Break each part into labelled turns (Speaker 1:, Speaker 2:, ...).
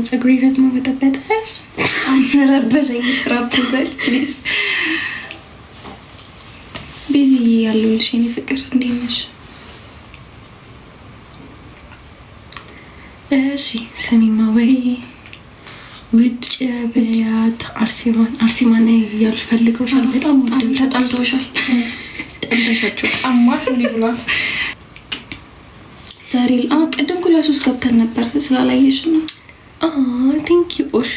Speaker 1: ፀጉሬ ረዝሞ በጠበጠሽ
Speaker 2: ረበሸኝ ፕሊዝ ቢዚ ያለውልሽ የኔ ፍቅር እንዴት ነሽ?
Speaker 1: እሺ ስሚማ ወይ ውጭ በያት አርሴማን እያልሽ ፈልገውሻል። በጣም
Speaker 2: ተጣምተውሻል።
Speaker 1: ጠምተሻቸው አማሽ ምን ይብላል?
Speaker 2: ዛሬ ቅድም ክላስ ውስጥ ገብተን ነበር ስላላየሽ ነው።
Speaker 1: ቴንክ ዩ ኦሾ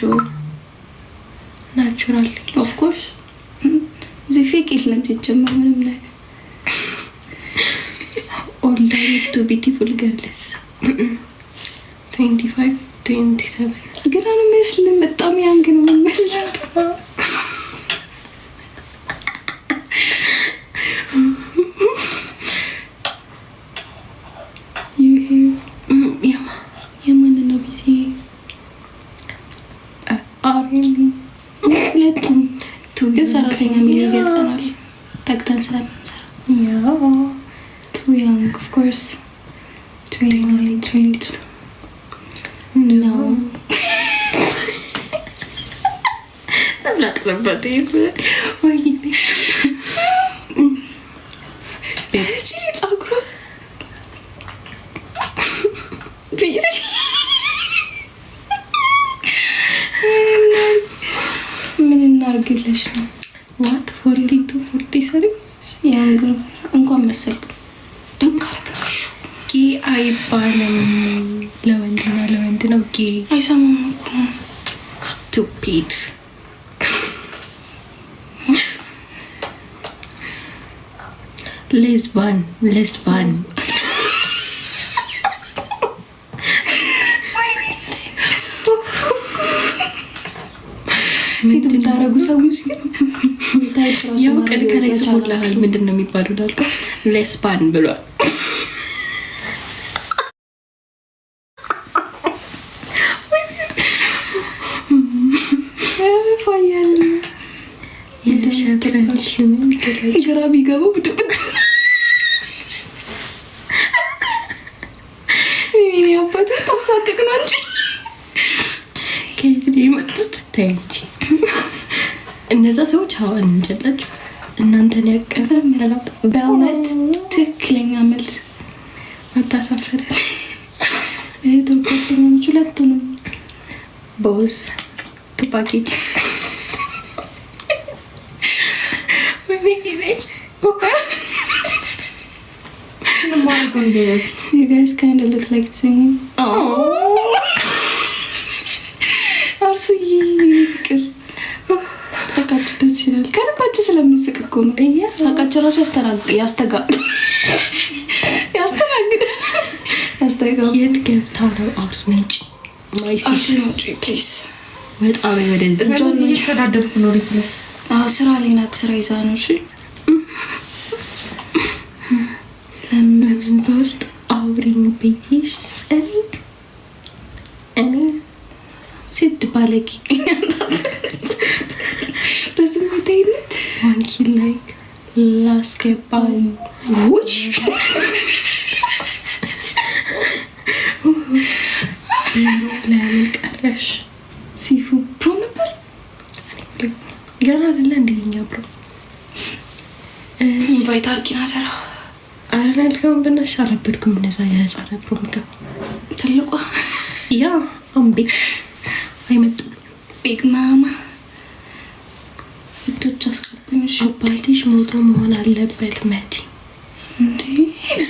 Speaker 1: ናቹራል
Speaker 2: ኦፍ ኮርስ እዚህ ፌክ የለም ሲጀመር ምንም ነገር
Speaker 1: ኦል ዳይ ቱ ቢዩቲፉል ገርልስ 25 27
Speaker 2: ግን አንመስልም። በጣም ያንግ ነው የምመስለው። የማንን ነው ቢዚ? ሁለቱም ግን ሰራተኛ የሚል ይገልጸናል። ተግተን ስለምንሰራ ቱ ያንግ ኦፍ ኮርስ 21 22 No.
Speaker 1: I'm not gonna put it. Why you think?
Speaker 2: It's agro. Busy. ምን እናርግልሽ ነው?
Speaker 1: What 42 43
Speaker 2: ያንግሩ እንኳን መሰልኩ ድንካረክናሽ
Speaker 1: ጌ አይባልም። ለወንድ ነው ጌ።
Speaker 2: አይሰማም እኮ
Speaker 1: ስቱፒድ ሌዝባን
Speaker 2: የምታረጉ ሰዎች
Speaker 1: ያው ቀን ከላይ ጽፎልሃል። ምንድን ነው የሚባለው ዳልከው? ሌስባን ብሏል።
Speaker 2: ግራ ቢገባው እኔ አባቴ ታሳቅቅ ነው እንጂ
Speaker 1: ከየት የመጡት ታንቺ እነዛ ሰዎች አሁን እንጀላችሁ እናንተን ያቀፈ ምናልባት
Speaker 2: በእውነት ትክክለኛ መልስ
Speaker 1: አታሳፍረን።
Speaker 2: ጓደኞች ሁለቱንም
Speaker 1: ቦስ ቱፓኬት
Speaker 2: You guys kind of look like singing. አርሱዬ ፍቅር ሳቃችሁ ደስ ይላል። ከልባችሁ ስለምንስቅ እኮ ነው። ሳቃችሁ ራሱ ያስተጋግዳል።
Speaker 1: የት ገብታ ነው አርሱ ነጭ
Speaker 2: አርሱ ነጭ ፕሊዝ
Speaker 1: በጣም ወደዚህ
Speaker 2: እጆን እየተዳደርኩ ነው ልክ ስራ ላይ ናት። ስራ ይዛ ነው። እሺ
Speaker 1: ለምን በውስጥ አውሪኝ ብዬሽ እኔ
Speaker 2: ሲድ ባለቂ በስሜታዊነት
Speaker 1: ዋንኪ ላይክ ላስገባኝ ውጭ ለምን ቀረሽ?
Speaker 2: ሲፉ ፕሮ ነበር
Speaker 1: ገና አይደለ እንደኛ ፕሮ
Speaker 2: ኢንቫይት አርጊና ደራ
Speaker 1: አረልከም በነሽ አረበድኩም እንደዛ የህፃና ፕሮ ምገባ
Speaker 2: ትልቋ
Speaker 1: ያ አምቤ አይመጡ
Speaker 2: ቢግ ማማ
Speaker 1: እቶች አስቀብኝ አባትሽ ሞቶ መሆን አለበት መቲ
Speaker 2: እንዴ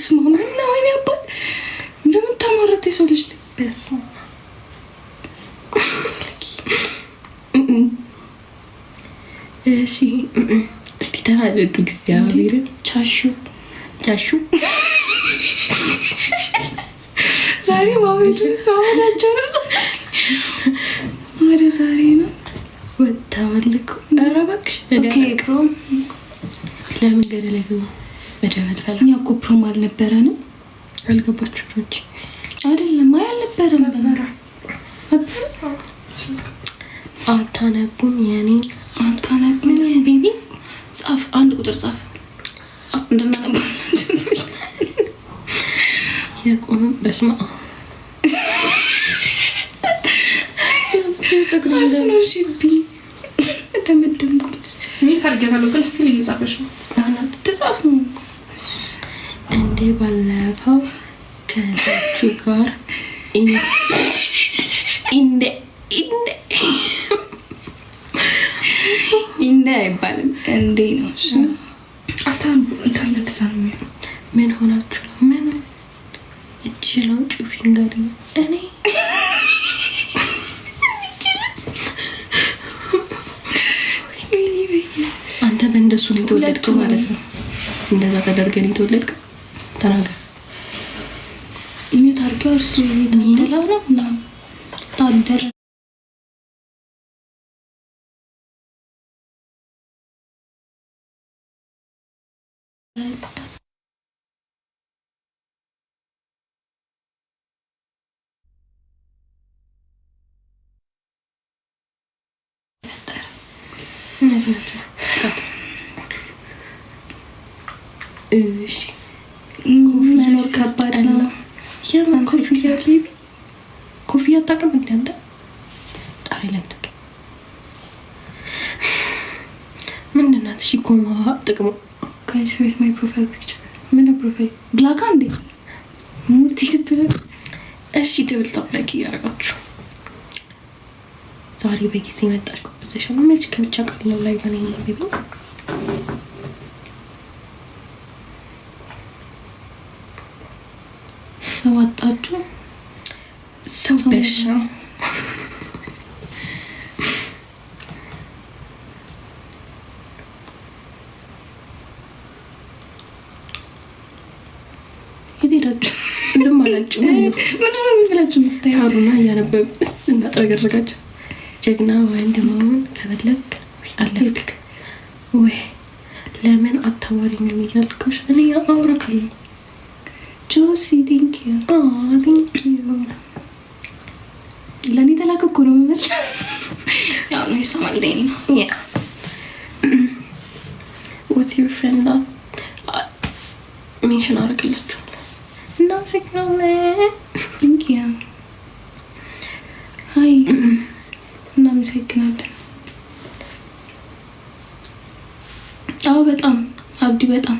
Speaker 2: ስማ ምን ነው እኔ አባት እንደምታማረት ሰው ልጅ
Speaker 1: በስ እሺ እስቲ ተናደዱ እግዚአብሔር ቻሹ
Speaker 2: ዛሬ ማወዳቸው ነው። ወደ ዛሬ ነው
Speaker 1: ወጣወልኩ አረባክሽ
Speaker 2: ኦኬ ፕሮም
Speaker 1: ለምን ገደለ ገቡ በደበል ፈላ
Speaker 2: እኛ እኮ ፕሮም አልነበረንም።
Speaker 1: አልገባችሁ እንጂ
Speaker 2: አይደለም አልነበረም በጋራ
Speaker 1: አታነቡም የኔ
Speaker 2: አታነቡም ቤቢ ጻፍ አንድ ቁጥር ጻፍ እንደናነባ
Speaker 1: የቆመ በስማ
Speaker 2: አስኖርሽብኝ ደመደምኩልሽ።
Speaker 3: እኔ ታርገታለሁ ግን ስቲል እየጻፈሽ ነው።
Speaker 2: ትጻፍ ነው
Speaker 1: እንዴ ባለፈው ከዛቹ ጋር
Speaker 2: እንዴ አይባልም እንዴ ነው። እሺ
Speaker 3: አታም እንዳለ ተሳርም
Speaker 1: ምን ሆናችሁ ነው? ምን እጅላው ፊንገር እኔ አንተ በእንደሱ ነው የተወለድከው ማለት ነው። እንደዛ ተደርገን የተወለድከው ተናገር።
Speaker 2: ሚዩት አድርገው እርሱ ታደላው ነው እና ታደለ
Speaker 1: እነዚህ ናቸው። እሺ
Speaker 2: መኖር ከባድ ነው።
Speaker 1: የምን ኮፍያ ሊቢ ኮፍያ አታውቅም እንዴ አንተ? ጣሪ ለምደክ ምንድን ናት? እሺ ኮማ ጥቅሙ
Speaker 2: ጋይስ ዌት ማይ ፕሮፋይል ፒክቸር ምን ፕሮፋይል ብላክ አንዴ ሙርቲ ስትል
Speaker 1: እሺ ደብል ታፕ ላይክ እያደረጋችሁ ዛሬ በጊዜ መጣሽ ኮምፖዚሽን መች ከብቻ ቀለው ላይ ጋር ነው ቢሉ
Speaker 2: ሰዋጣችሁ
Speaker 1: ሰው በሻ
Speaker 2: ይደረችሁ
Speaker 1: ዝም አላችሁ
Speaker 2: ምንድነው ብላችሁ ምታይ
Speaker 1: ታሩና ያነበብ እናጥረገረጋችሁ ጀግና ወንድ መሆን ከፈለክ አለክ ወይ ለምን አታዋሪኝም እያልኩሽ እኔ አውራካለሁ።
Speaker 2: ጆሲ ቲንክ ዩ
Speaker 1: ቲንክ ዩ
Speaker 2: ለኔ ተላከ እኮ ነው የሚመስለው። ያው ነው ይሰማል ደኝ ነው
Speaker 1: ያ what's your friend ሜንሽን አደርግላችኋለሁ እና እናመሰግናለን።
Speaker 2: ቲንክ ዩ ሃይ እናመሰግናለን። አዎ በጣም አብዲ በጣም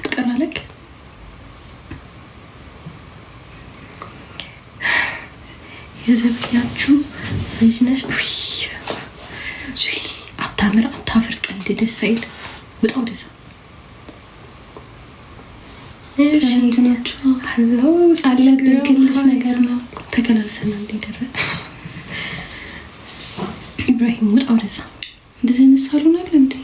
Speaker 1: ትቀራለክ። የዘብያችሁ ቢዝነስ አታምር አታፍር ቀልድ ደስ አይል ወጣው ደስ እሺ
Speaker 2: እንትናችሁ
Speaker 1: ሄሎ
Speaker 2: አለብን ግልጽ ነገር ነው
Speaker 1: ተከላልሰና እንደደረ ኢብራሂም ወጣው ደስ
Speaker 2: እንደዚህ ነሳሉናል እንዴ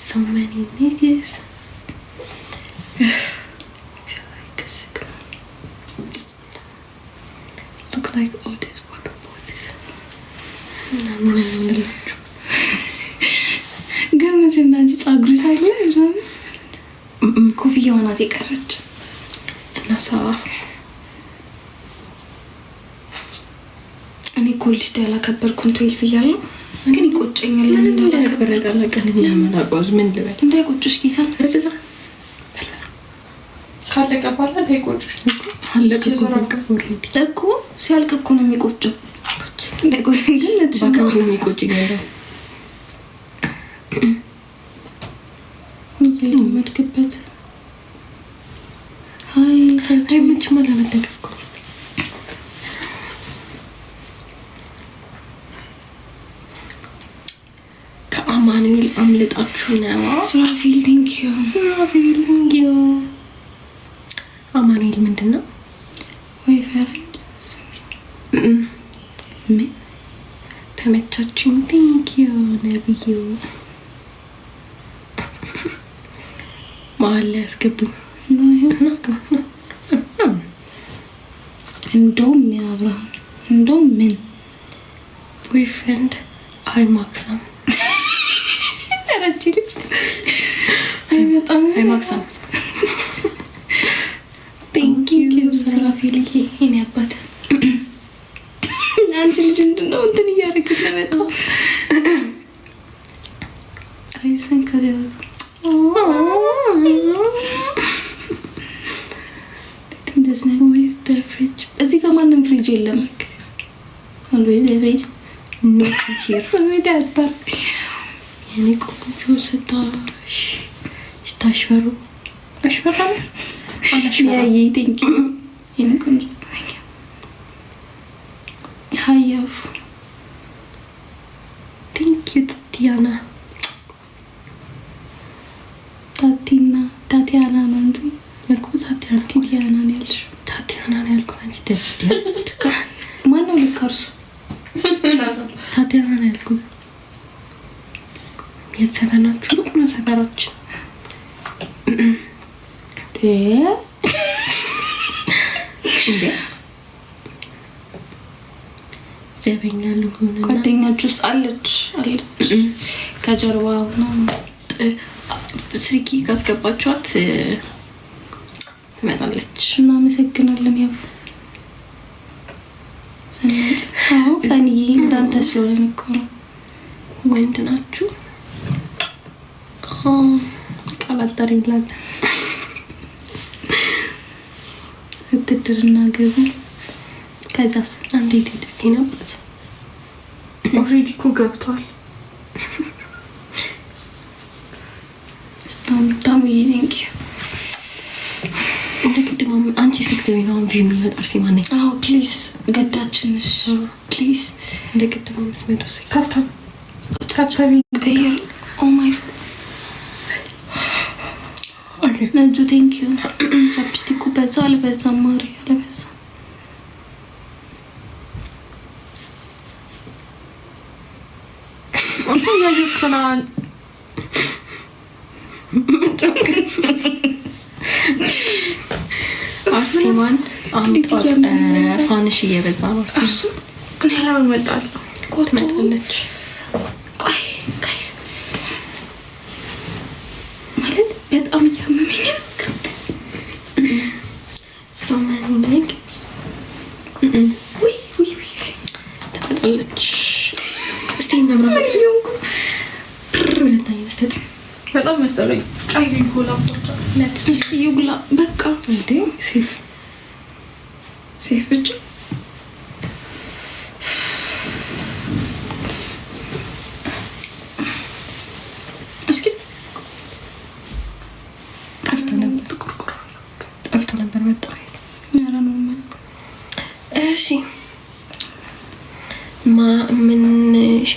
Speaker 1: so many niggas look like all these water poses
Speaker 2: ግን መቼና እንጂ ጻጉርሽ አይደል ኮፍያዋ ናት የቀረች
Speaker 1: እና ሳ
Speaker 2: እኔ ኮሌጅ ያላከበርኩን 12 እያለሁ ግን ይቆጨኛል። ለምን
Speaker 1: እንዳላከበረጋለ ቀን ለምን አቋዝ ምን ልበል
Speaker 2: እንዳይቆጭሽ ጌታ
Speaker 1: ረዛ
Speaker 3: ካለቀ በኋላ እንዳይቆጭሽ
Speaker 1: አለቀ
Speaker 2: እኮ ሲያልቅ እኮ ነው የሚቆጨው። እንዳይቆጭ ግን ለተባከው
Speaker 1: ነው የሚቆጭኝ ያለው
Speaker 2: እዚህ መድከበት ሃይ
Speaker 1: ሰርታይ ምንጭ ማለመደገፍ እኮ ከአማኑኤል አምልጣችሁ ነው።
Speaker 2: ሱራፊል ቲንክ ዩ
Speaker 1: አማኑኤል ምንድነው?
Speaker 2: ወይ ፈረንጅ ምን
Speaker 1: ተመቻችሁኝ? ቲንክ ዩ ነብዩ መሀል ላይ ያስገቡኝ
Speaker 2: እንደውም ምን አብርሃም እንደውም ምን
Speaker 1: ቦይፍሬንድ አይ ማክሳም
Speaker 2: አረቲ ልጅ አይ በጣም
Speaker 1: አይ ማክሳም ቲንክ ዩ
Speaker 2: ሱራፊል ይሄን ያባት አንቺ ልጅ ምንድነው እንትን እያደረግሽ ነው? አይሰን ከዛ ልጅ የለም አልወይ ደብሬጅ
Speaker 1: ኖ ቲቸር
Speaker 2: ወይዳታ
Speaker 1: የኔ ቆንጆ ስታሽፈሩ አሽፈራለ
Speaker 2: ያይ ቲንክ የኔ ቆንጆ ሃያፍ
Speaker 1: ቲንክ ዩ
Speaker 2: ታቲያና ነው እንጂ
Speaker 1: እኮ ታቲያና ነው ያልሽ። ታቲያና ነው ያልኩት አንቺ ደስ
Speaker 2: ማነው ልካርሱ
Speaker 1: ታቲያና ነው ያልኩት። የተሰፈናችሁ ሩቅ ነው ሰፈራችን። እንዴ ዘበኛ ልሆን
Speaker 2: ጓደኛችሁስ አለች ከጀርባው ነው
Speaker 1: ስሪኪ ካስገባችኋት ትመጣለች።
Speaker 2: እናመሰግናለን። ያው ፈንዬ እንዳንተ ስለሆነ እኮ
Speaker 1: ወንድ ናችሁ። ቃላጠር ይላል
Speaker 2: ውትድርና ገቡ። ከዛስ
Speaker 1: እንዴት ይደግነበት
Speaker 3: ኦልሬዲ እኮ ገብቷል።
Speaker 2: ታሙ ቲንክ ዩ
Speaker 1: እንደ ቅድም አንቺ ስትገቢ ነው ቪው የሚመጣው ሲማኔ።
Speaker 2: አዎ ፕሊዝ ገዳችንሽ ፕሊዝ
Speaker 1: እንደ ቅድም 500
Speaker 3: ካፕቻቢ
Speaker 2: ቀይር። ኦ ማይ ኦኬ ነጁ ቲንክ ዩ ቻፕስቲኩ በዛ አልበዛ ማሪ አልበዛ
Speaker 3: ያዩሽ ከና
Speaker 1: አርሲማን አምጣት ፋንሽ እየበዛ ነው።
Speaker 3: እሱ ግን ያለው መጣል
Speaker 1: ኮት መጣለች።
Speaker 2: ቆይ ጋይስ ማለት በጣም ያመመኝ
Speaker 1: ሶማኒ ኔክስ ወይ ተመጣለች። እስቲ መብራት ብለታኝ መስጠት
Speaker 3: በጣም መስጠለኝ። ቀይ ጎላ ብቻ
Speaker 2: ለትስ ይጉላ በቃ
Speaker 1: እንዴ ሴፍ ብቻ
Speaker 2: እስኪ
Speaker 1: ጠፍቶ ነበር መጣ
Speaker 2: ያራ ነው ማለት
Speaker 1: እሺ ምን እሺ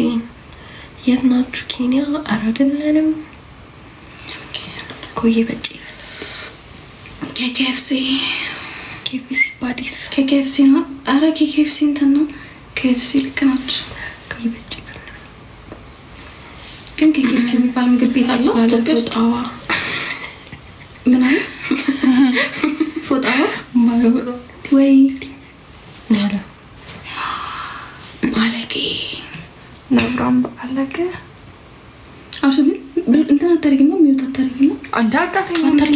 Speaker 1: የት ናችሁ? ኬንያ አራደለንም ኮዬ በጭ
Speaker 2: KFC
Speaker 1: ባዲስ
Speaker 2: KFC ነው። አረ KFC እንትን ነው KFC ልክ ናችሁ።
Speaker 1: ኮዬ በጭ
Speaker 2: ግን KFC የሚባል ምግብ ቤት አለ ኢትዮጵያ ውስጥ።
Speaker 1: ፎጣዋ
Speaker 2: ምን አለ ፎጣዋ
Speaker 1: ማለት
Speaker 2: ወይ
Speaker 1: ያለ
Speaker 2: ማለቂ
Speaker 3: ነብራም ባለከ
Speaker 2: አሹ ግን እንትን አታርጊማ ሚውት አታርጊማ
Speaker 3: አንተ አጣከኝ
Speaker 1: አታርጊ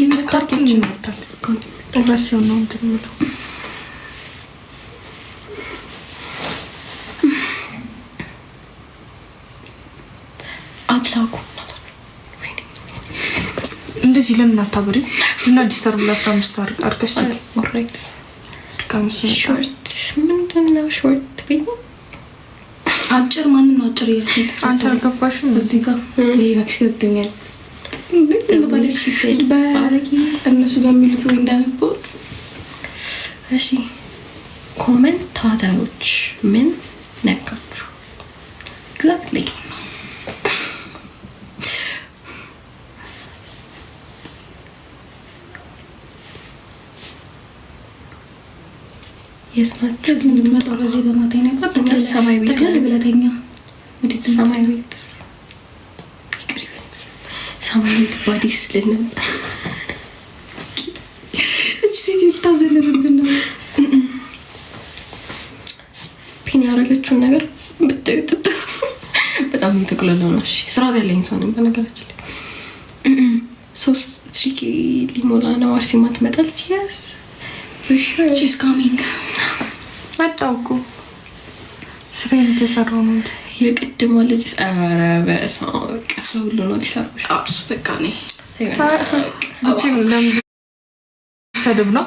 Speaker 3: ተዛሽው ነው እንትን ነው
Speaker 1: አትላኩ
Speaker 3: እንደዚህ ለምን አታብሪ እና ዲስተርብ ለ15 አርቀሽ
Speaker 1: ኦሬት
Speaker 3: ካምሽ
Speaker 1: ሾርት ምንድነው ሾርት ቢዩ
Speaker 2: አጭር ማንን ነው አጭር ይልኩት
Speaker 3: አንተ አልገባሽም
Speaker 2: እዚህ ጋር ይሄ ባክሽብኛል ባለቂ እነሱ በሚሉት ወይ እንዳነበው
Speaker 1: እሺ ኮሜንታተሮች ምን ነካችሁ ኤግዛክትሊ የስናችሁ
Speaker 2: ልንመጣ በዚህ በማታኝ ነበር
Speaker 1: ሰማይ ቤት
Speaker 2: ተከለ ብለተኛ ወደ
Speaker 1: ሰማይ ቤት ሰማይ ቤት ባዲስ ልንመጣ
Speaker 2: እቺ ሴት ልታዘለብብን ነው
Speaker 1: ፒን ያደረገችውን ነገር ብትጠይቁ በጣም የተቀለለው ነው። እሺ ስራት ያለኝ ሰው ነኝ በነገራችን ላይ 3 ትሪኪ ሊሞላ ነው። አርሲማ ትመጣለች። yes for sure
Speaker 2: she's coming
Speaker 3: አጣውኩ ስራዬን ተሰራው ነው
Speaker 1: የቅድሟ ልጅ ኧረ በስመ አብ ሁሉ ነው ተሰራው።
Speaker 2: አብስ በቃ ነኝ
Speaker 3: እቺ ለምን ሰደብና